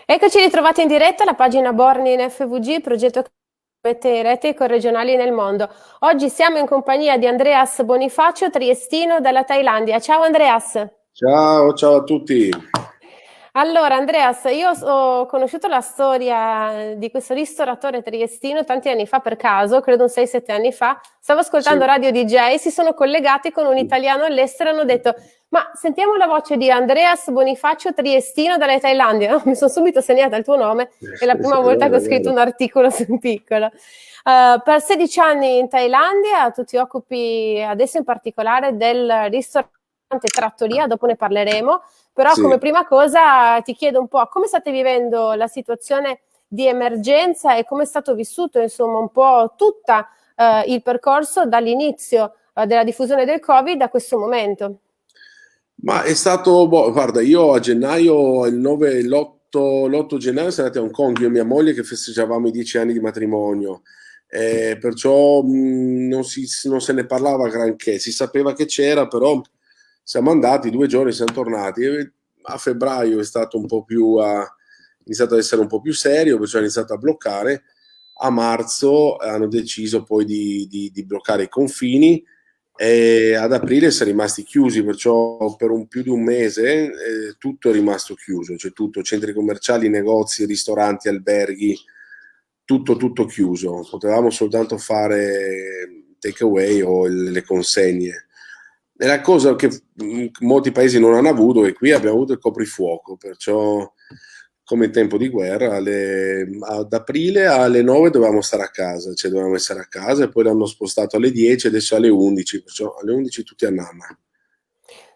Eccoci ritrovati in diretta alla pagina Borni in FVG, progetto che mette in rete i corregionali nel mondo. Oggi siamo in compagnia di Andreas Bonifacio, triestino dalla Thailandia. Ciao Andreas. Ciao, ciao a tutti. Allora, Andreas, io ho conosciuto la storia di questo ristoratore triestino tanti anni fa per caso, credo un 6-7 anni fa. Stavo ascoltando Sì. Radio DJ, si sono collegati con un italiano all'estero e hanno detto: Ma sentiamo la voce di Andreas Bonifacio triestino dalle Thailandia. No? Mi sono subito segnata il tuo nome, è la Sì, prima è volta che ho vero, è scritto vero. un articolo su un piccolo. Per 16 anni in Thailandia, tu ti occupi adesso in particolare del ristorante Trattoria, dopo ne parleremo. Però come Sì. prima cosa ti chiedo un po' come state vivendo la situazione di emergenza e come è stato vissuto, insomma, un po' tutto il percorso dall'inizio della diffusione del Covid a questo momento. Ma è stato, boh, guarda, io a gennaio, il 9, l'8 gennaio siamo andati a Hong Kong, io e mia moglie che festeggiavamo i 10 anni di matrimonio. Perciò non se ne parlava granché, si sapeva che c'era, però siamo andati 2 giorni, siamo tornati. E a febbraio è stato un po' più, iniziato ad essere un po' più serio, perciò ha iniziato a bloccare. A marzo hanno deciso poi di bloccare i confini e ad aprile si è rimasti chiusi, perciò per più di un mese tutto è rimasto chiuso, cioè tutto, centri commerciali, negozi, ristoranti, alberghi, tutto chiuso. Potevamo soltanto fare take away o le consegne. È la cosa che molti paesi non hanno avuto e qui abbiamo avuto il coprifuoco, perciò come in tempo di guerra, ad aprile alle 9 dovevamo stare a casa, cioè dovevamo essere a casa e poi l'hanno spostato alle 10, adesso alle 11, perciò alle 11 tutti a nanna.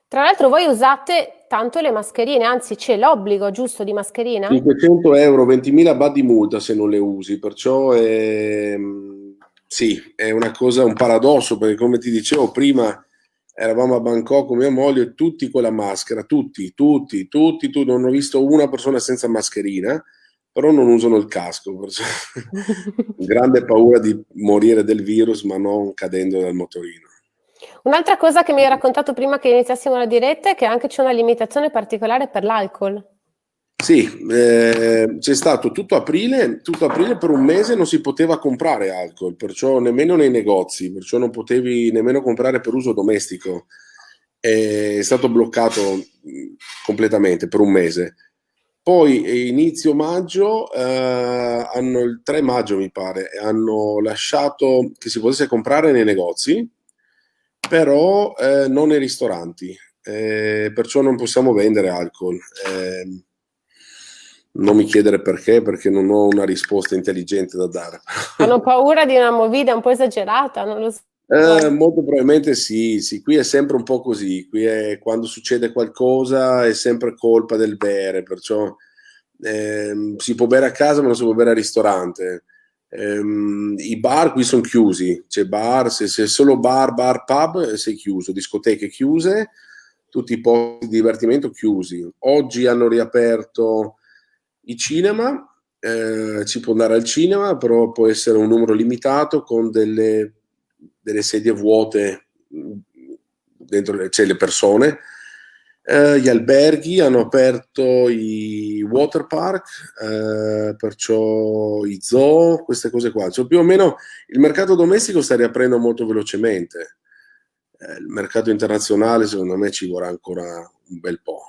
Tra l'altro voi usate tanto le mascherine, anzi c'è l'obbligo giusto di mascherina? 500 euro, 20.000 baht di multa se non le usi, perciò sì, è una cosa, un paradosso, perché come ti dicevo prima, eravamo a Bangkok con mia moglie, tutti con la maschera, tutti, non ho visto una persona senza mascherina, però non usano il casco, perciò grande paura di morire del virus, ma non cadendo dal motorino. Un'altra cosa che mi hai raccontato prima che iniziassimo la diretta è che anche c'è una limitazione particolare per l'alcol. Sì, c'è stato tutto aprile per un mese non si poteva comprare alcol, perciò nemmeno nei negozi, perciò non potevi nemmeno comprare per uso domestico. È stato bloccato completamente per un mese. Poi inizio maggio, il 3 maggio mi pare, hanno lasciato che si potesse comprare nei negozi, però non nei ristoranti. Perciò non possiamo vendere alcol. Non mi chiedere perché non ho una risposta intelligente da dare. Hanno paura di una movida un po' esagerata, non lo so. Molto probabilmente sì, sì, qui è sempre un po' così, qui è quando succede qualcosa è sempre colpa del bere, perciò si può bere a casa ma non si può bere al ristorante. I bar qui sono chiusi, c'è bar, se è solo bar, pub, sei chiuso, discoteche chiuse, tutti i posti di divertimento chiusi. Oggi hanno riaperto i cinema, ci può andare al cinema, però può essere un numero limitato con delle sedie vuote dentro, c'è le persone. Gli alberghi hanno aperto i water park, perciò i zoo, queste cose qua. Cioè, più o meno il mercato domestico sta riaprendo molto velocemente. Il mercato internazionale, secondo me, ci vorrà ancora un bel po'.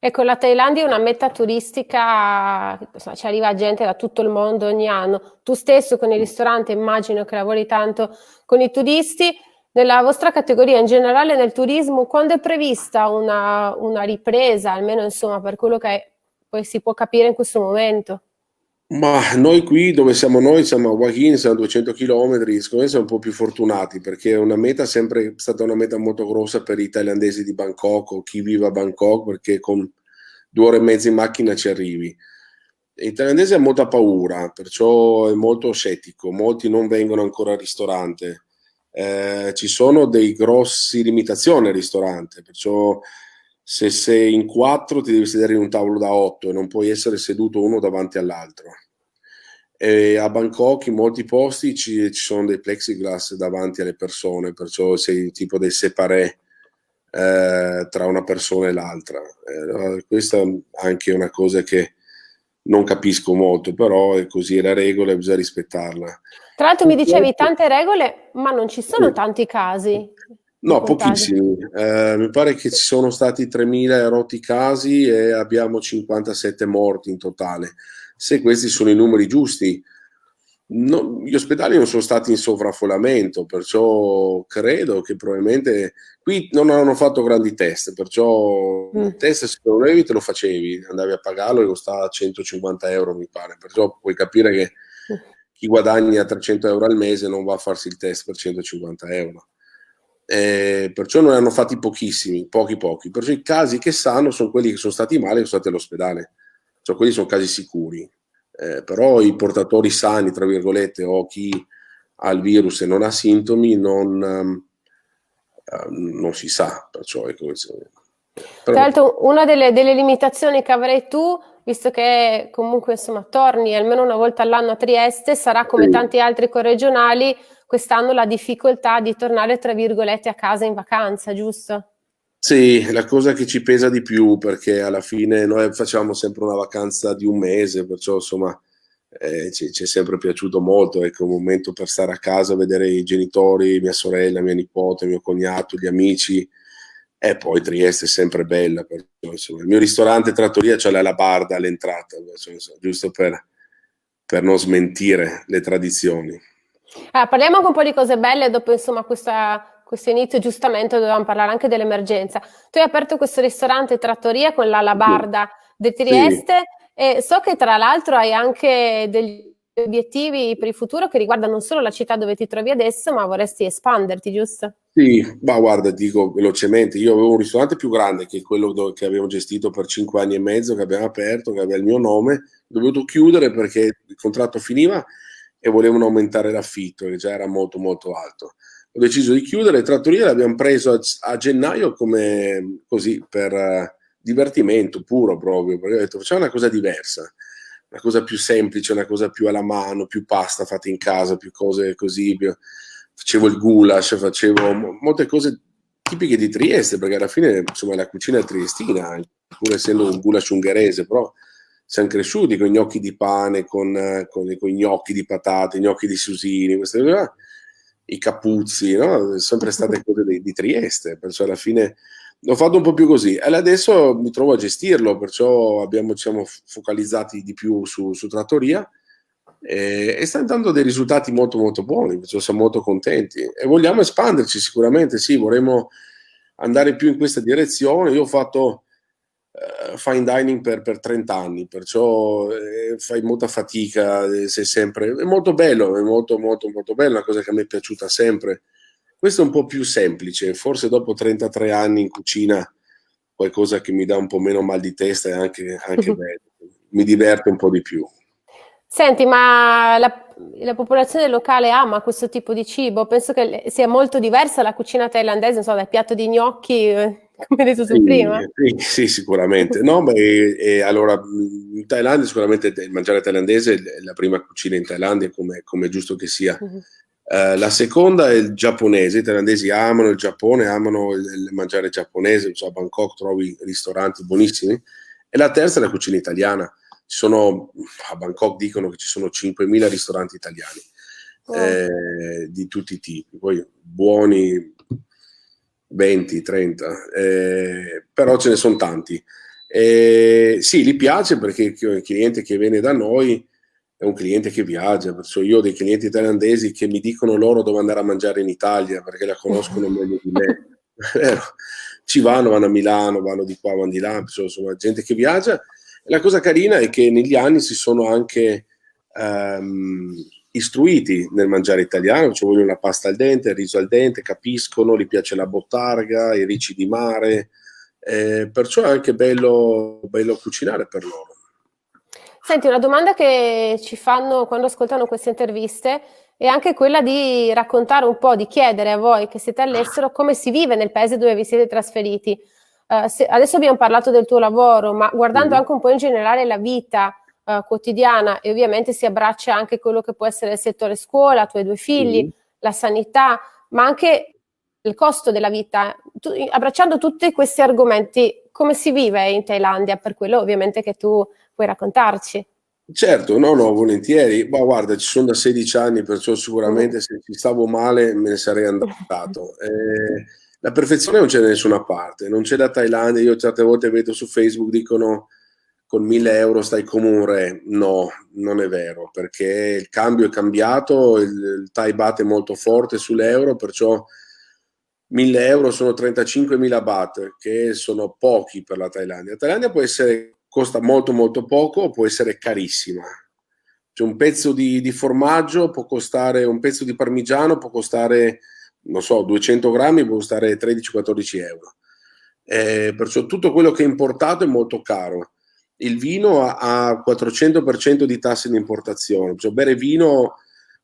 Ecco, la Thailandia è una meta turistica, insomma, ci arriva gente da tutto il mondo ogni anno. Tu stesso con il ristorante immagino che lavori tanto con i turisti. Nella vostra categoria, in generale nel turismo, quando è prevista una ripresa, almeno insomma per quello che poi si può capire in questo momento? Ma noi qui dove siamo noi, siamo a Hua siamo a 200 km, secondo me siamo un po' più fortunati perché è una meta sempre stata una meta molto grossa per i thailandesi di Bangkok o chi vive a Bangkok perché con 2 ore e mezza in macchina ci arrivi. E i thailandesi hanno molta paura, perciò è molto scettico, molti non vengono ancora al ristorante. Ci sono dei grossi limitazioni al ristorante, perciò se sei in 4 ti devi sedere in un tavolo da 8 e non puoi essere seduto uno davanti all'altro. E a Bangkok in molti posti ci sono dei plexiglass davanti alle persone, perciò sei tipo dei separé tra una persona e l'altra. Questa è anche una cosa che non capisco molto, però è così, è la regola e bisogna rispettarla. Tra l'altro mi dicevi Purtroppo, tante regole, ma non ci sono tanti casi di no, contagio. pochissimi. Mi pare che ci sono stati 3.000 e rotti casi e abbiamo 57 morti in totale. Se questi sono i numeri giusti, gli ospedali non sono stati in sovraffollamento, perciò credo che probabilmente qui non hanno fatto grandi test, perciò il test se lo volevi te lo facevi, andavi a pagarlo e costava 150 euro mi pare, perciò puoi capire che chi guadagna 300 euro al mese non va a farsi il test per 150 euro. Perciò ne hanno fatti pochissimi, pochi. Perciò i casi che sanno sono quelli che sono stati male e sono stati all'ospedale. Cioè, quelli sono casi sicuri. Però i portatori sani, tra virgolette, o chi ha il virus e non ha sintomi, non si sa. Perciò, Tra l'altro, una delle limitazioni che avrai tu, visto che comunque insomma torni almeno una volta all'anno a Trieste, sarà come tanti altri corregionali quest'anno la difficoltà di tornare tra virgolette a casa in vacanza, giusto? Sì, la cosa che ci pesa di più, perché alla fine noi facevamo sempre una vacanza di un mese, perciò insomma ci è sempre piaciuto molto, ecco, un momento per stare a casa, vedere i genitori, mia sorella, mia nipote, mio cognato, gli amici, e poi Trieste è sempre bella, perciò, insomma, il mio ristorante trattoria c'è la Labarda all'entrata, perciò, insomma, giusto per non smentire le tradizioni. Allora, parliamo anche un po' di cose belle, dopo insomma questo inizio giustamente dovevamo parlare anche dell'emergenza. Tu hai aperto questo ristorante trattoria con la Labarda di Sì. Trieste e so che tra l'altro hai anche degli obiettivi per il futuro che riguardano non solo la città dove ti trovi adesso, ma vorresti espanderti, giusto? Sì, ma guarda, dico velocemente, io avevo un ristorante più grande che quello che avevo gestito per 5 anni e mezzo, che abbiamo aperto, che aveva il mio nome, ho dovuto chiudere perché il contratto finiva e volevano aumentare l'affitto, che già era molto molto alto. Ho deciso di chiudere, Trattoria l'abbiamo preso a gennaio come così, per divertimento puro proprio, perché ho detto facciamo una cosa diversa, una cosa più semplice, una cosa più alla mano, più pasta fatta in casa, più cose così, facevo il goulash, facevo molte cose tipiche di Trieste, perché alla fine insomma la cucina è triestina, pur essendo un goulash ungherese, però siamo cresciuti con gnocchi di pane, con i gnocchi di patate, i gnocchi di susini, queste cose là, i capuzzi, no? Sono sempre state cose di Trieste, perciò alla fine l'ho fatto un po' più così e adesso mi trovo a gestirlo, perciò ci siamo focalizzati di più su Trattoria e sta dando dei risultati molto molto buoni, perciò siamo molto contenti e vogliamo espanderci sicuramente, sì, vorremmo andare più in questa direzione. Io ho fatto fine dining per 30 anni, perciò fai molta fatica, sei sempre, è molto bello, è molto molto molto bello, una cosa che a me è piaciuta sempre. Questo è un po' più semplice, forse dopo 33 anni in cucina qualcosa che mi dà un po' meno mal di testa è anche bello, mi diverte un po' di più. Senti, ma la popolazione locale ama questo tipo di cibo? Penso che sia molto diversa la cucina thailandese, non so, dal piatto di gnocchi, come hai detto tu prima. Sì, sicuramente. No, allora, in Thailandia sicuramente il mangiare thailandese è la prima cucina in Thailandia, come è giusto che sia. La seconda è il giapponese, i thailandesi amano il Giappone, amano il mangiare giapponese, cioè a Bangkok trovi ristoranti buonissimi. E la terza è la cucina italiana. A Bangkok dicono che ci sono 5.000 ristoranti italiani, di tutti i tipi, poi buoni 20, 30, però ce ne sono tanti. Sì, gli piace perché il cliente che viene da noi è un cliente che viaggia, perciò io ho dei clienti thailandesi che mi dicono loro dove andare a mangiare in Italia perché la conoscono meglio di me. Ci vanno a Milano, vanno di qua, vanno di là, insomma, gente che viaggia. E la cosa carina è che negli anni si sono anche istruiti nel mangiare italiano, cioè vogliono la pasta al dente, il riso al dente, capiscono, gli piace la bottarga, i ricci di mare, perciò è anche bello cucinare per loro. Senti, una domanda che ci fanno quando ascoltano queste interviste è anche quella di raccontare un po', di chiedere a voi che siete all'estero come si vive nel paese dove vi siete trasferiti. Adesso abbiamo parlato del tuo lavoro, ma guardando anche un po' in generale la vita quotidiana e ovviamente si abbraccia anche quello che può essere il settore scuola, tu hai 2 figli, la sanità, ma anche il costo della vita. Abbracciando tutti questi argomenti, come si vive in Thailandia? Per quello ovviamente che tu puoi raccontarci. Certo, no, no, volentieri. Ma guarda, ci sono da 16 anni, perciò Mm. sicuramente se ci stavo male me ne sarei andato. La perfezione non c'è da nessuna parte, non c'è la Thailandia. Io certe volte vedo su Facebook, dicono con 1000 euro stai come un re. No, non è vero, perché il cambio è cambiato, il Thai baht è molto forte sull'euro, perciò 1000 euro sono 35.000 baht, che sono pochi per la Thailandia. La Thailandia può essere, costa molto molto poco, o può essere carissima. Cioè un pezzo di formaggio può costare, un pezzo di parmigiano può costare, non so, 200 grammi può costare 13-14 euro. Perciò tutto quello che è importato è molto caro. Il vino ha 400% di tasse di importazione. Cioè bere vino,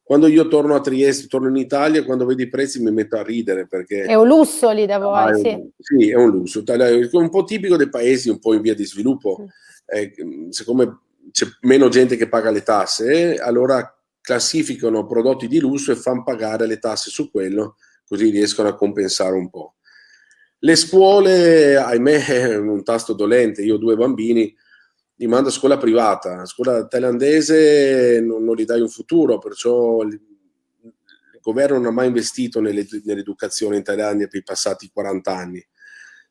quando io torno a Trieste, torno in Italia, quando vedo i prezzi mi metto a ridere È perché un lusso lì da voi, sì. sì, è un lusso. È un po' tipico dei paesi un po' in via di sviluppo. Mm. Siccome c'è meno gente che paga le tasse, allora classificano prodotti di lusso e fanno pagare le tasse su quello, così riescono a compensare un po'. Le scuole, ahimè, è un tasto dolente. Io ho 2 bambini, li mando a scuola privata. La scuola thailandese non gli dai un futuro, perciò il governo non ha mai investito nell'educazione in Thailandia per i passati 40 anni.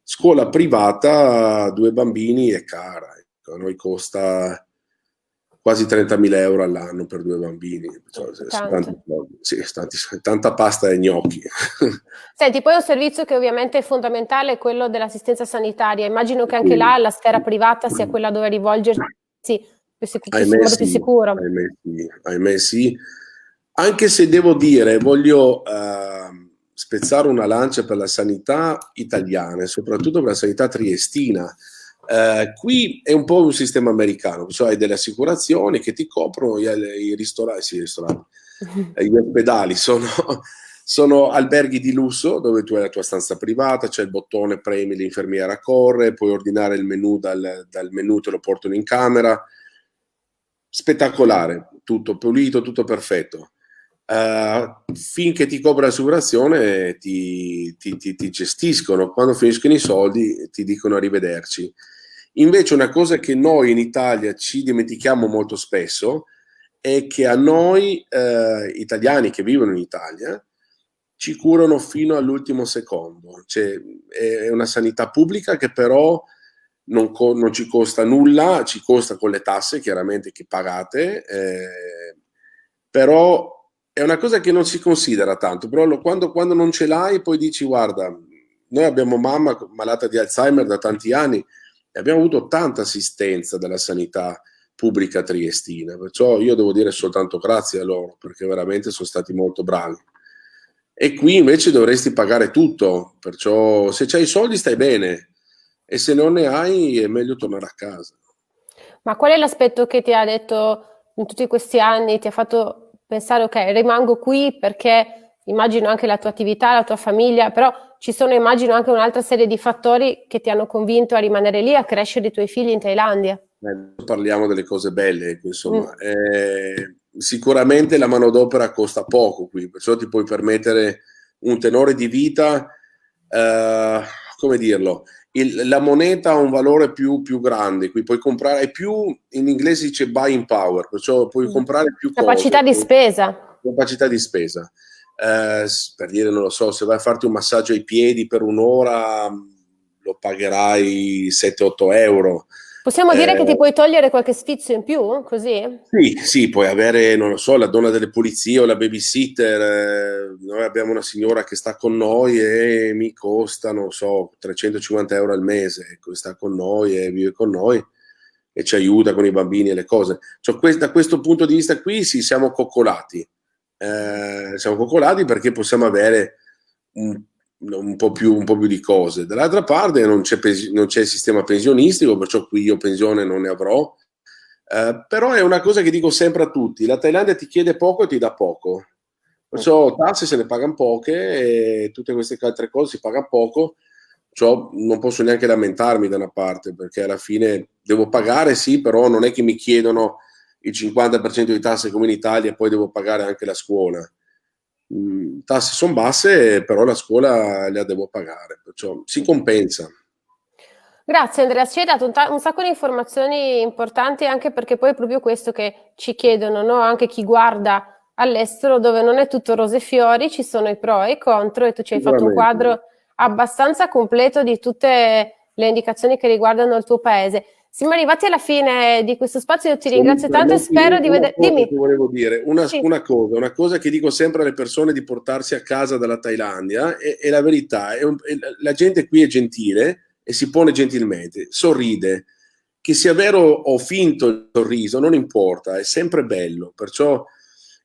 Scuola privata, 2 bambini è cara. Ecco, a noi costa quasi 30.000 euro all'anno per 2 bambini. Cioè, sono tanti Tanto. soldi. Sì, tanta pasta e gnocchi. Senti, poi un servizio che ovviamente è fondamentale è quello dell'assistenza sanitaria. Immagino che anche là Sì. la sfera privata sia quella dove rivolgersi in Ahimè modo più sì, sicuro. ahimè sì, ahimè sì. Anche se devo dire, voglio spezzare una lancia per la sanità italiana e soprattutto per la sanità triestina. Qui è un po' un sistema americano, cioè hai delle assicurazioni che ti coprono, i ristoranti, sì, i ristoranti, gli ospedali sono alberghi di lusso dove tu hai la tua stanza privata, c'è il bottone premi, l'infermiera corre, puoi ordinare il menù dal menù, te lo portano in camera. Spettacolare, tutto pulito, tutto perfetto. Finché ti copre l'assicurazione ti gestiscono, quando finiscono i soldi ti dicono arrivederci. Invece una cosa che noi in Italia ci dimentichiamo molto spesso è che a noi italiani che vivono in Italia ci curano fino all'ultimo secondo. Cioè, è una sanità pubblica che però non ci costa nulla, ci costa con le tasse chiaramente che pagate, però è una cosa che non si considera tanto, però quando non ce l'hai poi dici guarda, noi abbiamo mamma malata di Alzheimer da tanti anni e abbiamo avuto tanta assistenza dalla sanità pubblica triestina, perciò io devo dire soltanto grazie a loro perché veramente sono stati molto bravi. E qui invece dovresti pagare tutto, perciò se c'hai i soldi stai bene e se non ne hai è meglio tornare a casa. Ma qual è l'aspetto che ti ha detto in tutti questi anni, ti ha fatto pensare, ok, rimango qui perché immagino anche la tua attività, la tua famiglia, però ci sono immagino anche un'altra serie di fattori che ti hanno convinto a rimanere lì, a crescere i tuoi figli in Thailandia. Parliamo delle cose belle, ecco, Mm. insomma. Sicuramente la manodopera costa poco qui, perciò ti puoi permettere un tenore di vita, eh, come dirlo, la moneta ha un valore più grande, qui puoi comprare più, in inglese si dice buying power, perciò puoi Mm. comprare più Capacità cose, di spesa. capacità di spesa. Per dire, non lo so, se vai a farti un massaggio ai piedi per un'ora lo pagherai 7-8 euro. Possiamo dire che ti Eh, puoi togliere qualche sfizio in più, così? sì, sì, puoi avere, non lo so, la donna delle pulizie o la babysitter. Noi abbiamo una signora che sta con noi e mi costa, non so, 350 euro al mese. Ecco, sta con noi e vive con noi e ci aiuta con i bambini e le cose. Cioè, da questo punto di vista qui sì, siamo coccolati. Siamo coccolati perché possiamo avere un, un po' più di cose. Dall'altra parte non c'è il sistema pensionistico, perciò qui io pensione non ne avrò. Però è una cosa che dico sempre a tutti: la Thailandia ti chiede poco e ti dà poco, perciò tasse se ne pagano poche e tutte queste altre cose si paga poco, cioè, non posso neanche lamentarmi da una parte perché alla fine devo pagare, sì, però non è che mi chiedono il 50% di tasse come in Italia e poi devo pagare anche la scuola. Tasse sono basse, però la scuola la devo pagare, perciò si compensa. Grazie Andrea, ci hai dato un sacco di informazioni importanti, anche perché poi è proprio questo che ci chiedono, no? Anche chi guarda all'estero, dove non è tutto rose e fiori, ci sono i pro e i contro, e tu ci hai fatto un Sicuramente. quadro abbastanza completo di tutte le indicazioni che riguardano il tuo paese. Siamo arrivati alla fine di questo spazio, io ti Se mi ringrazio tanto e permetti spero di una vedere... cosa Dimmi. che volevo dire, Sì. una cosa che dico sempre alle persone di portarsi a casa dalla Thailandia, è la verità, la gente qui è gentile e si pone gentilmente, sorride, che sia vero o finto il sorriso, non importa, è sempre bello, perciò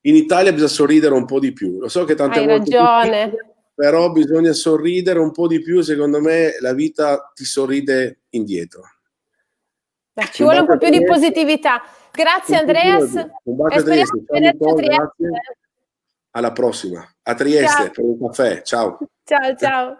in Italia bisogna sorridere un po' di più, lo so che tante Hai volte è ragione. difficile, però bisogna sorridere un po' di più, secondo me la vita ti sorride indietro. Ci Un vuole un bacio po' a più di Trieste. positività. Grazie Andreas Un bacio e a speriamo Trieste. di Ciao vederci a Nicole, grazie. Trieste. Alla prossima. A Trieste Ciao, per un caffè. Ciao. ciao, ciao.